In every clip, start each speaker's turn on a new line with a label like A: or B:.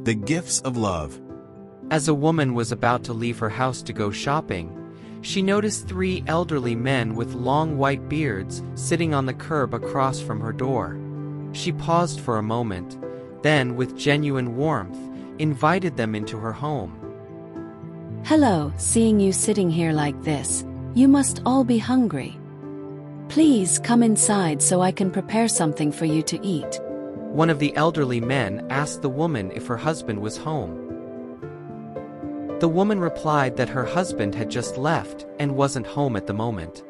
A: The gifts of love.
B: As a woman was about to leave her house to go shopping, she noticed three elderly men with long white beards sitting on the curb across from her door. She paused for a moment, then, with genuine warmth, invited them into her home.
C: Hello, seeing you sitting here like this, you must all be hungry. Please come inside so I can prepare something for you to eat.
B: One of the elderly men asked the woman if her husband was home. The woman replied that her husband had just left and wasn't home at the moment.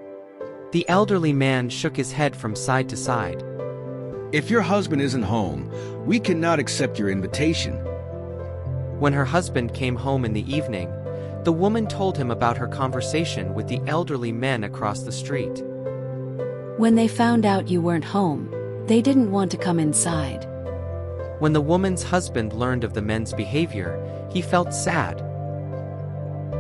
B: The elderly man shook his head from side to side.
D: If your husband isn't home, we cannot accept your invitation.
B: When her husband came home in the evening, the woman told him about her conversation with the elderly men across the street.
C: When they found out you weren't home, they didn't want to come inside.
B: When the woman's husband learned of the men's behavior, he felt sad.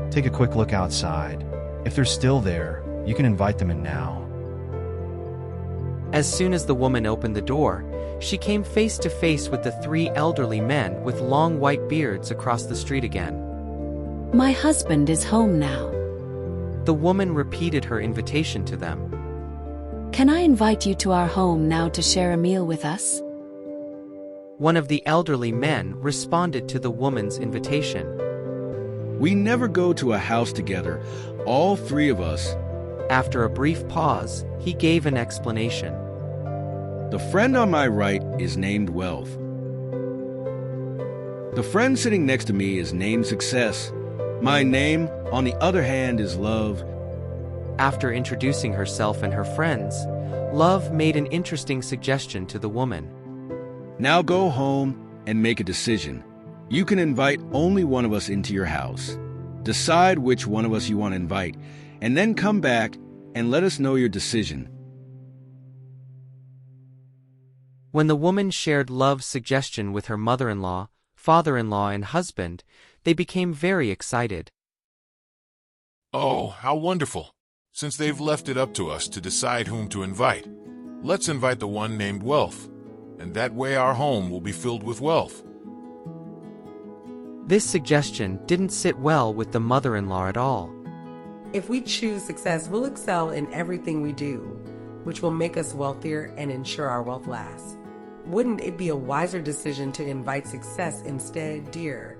E: Take a quick look outside. If they're still there, you can invite them in now.
B: As soon as the woman opened the door, she came face to face with the three elderly men with long white beards across the street again.
C: My husband is home now.
B: The woman repeated her invitation to them.
C: Can I invite you to our home now to share a meal with us?
B: One of the elderly men responded to the woman's invitation.
D: We never go to a house together, all three of us.
B: After a brief pause, he gave an explanation.
D: The friend on my right is named Wealth. The friend sitting next to me is named Success. My name, on the other hand, is Love.
B: After introducing herself and her friends, Love made an interesting suggestion to the woman.
D: Now go home and make a decision. You can invite only one of us into your house. Decide which one of us you want to invite, and then come back and let us know your decision.
B: When the woman shared Love's suggestion with her mother-in-law, father-in-law, and husband, they became very excited.
F: Oh, how wonderful! Since they've left it up to us to decide whom to invite, let's invite the one named Wealth, and that way our home will be filled with wealth.
B: This suggestion didn't sit well with the mother-in-law at all.
G: If we choose success, we'll excel in everything we do, which will make us wealthier and ensure our wealth lasts. Wouldn't it be a wiser decision to invite Success instead, dear?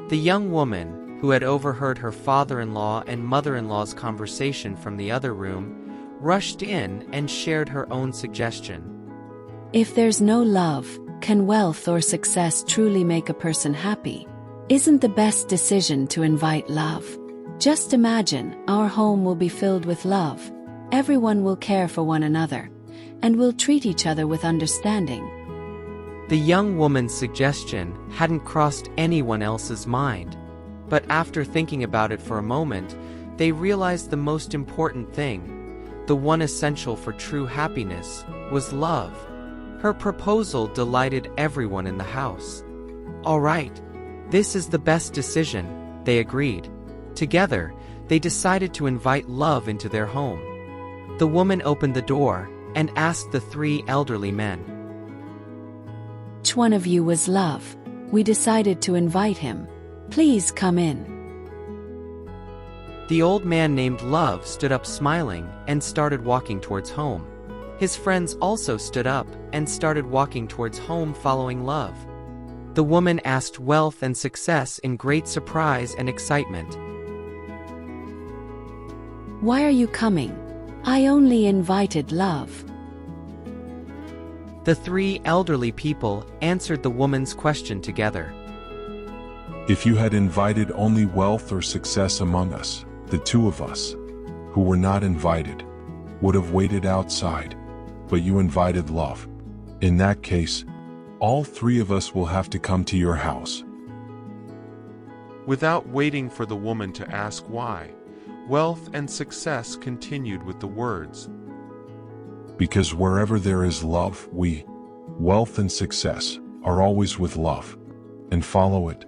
B: The young woman, who had overheard her father-in-law and mother-in-law's conversation from the other room, rushed in and shared her own suggestion.
C: If there's no love, can wealth or success truly make a person happy? Isn't the best decision to invite love? Just imagine, our home will be filled with love. Everyone will care for one another, and will treat each other with understanding.
B: The young woman's suggestion hadn't crossed anyone else's mind. But after thinking about it for a moment, they realized the most important thing, the one essential for true happiness, was love. Her proposal delighted everyone in the house. All right, this is the best decision, they agreed. Together, they decided to invite Love into their home. The woman opened the door and asked the three elderly men.
C: Which one of you was Love? We decided to invite him. Please come in.
B: The old man named Love stood up smiling and started walking towards home. His friends also stood up and started walking towards home following Love. The woman asked Wealth and Success in great surprise and excitement.
C: Why are you coming? I only invited Love.
B: The three elderly people answered the woman's question together.
F: If you had invited only Wealth or Success among us, the two of us, who were not invited, would have waited outside, but you invited Love. In that case, all three of us will have to come to your house.
H: Without waiting for the woman to ask why, Wealth and Success continued with the words.
F: Because wherever there is love, we, Wealth and Success, are always with love, and follow it.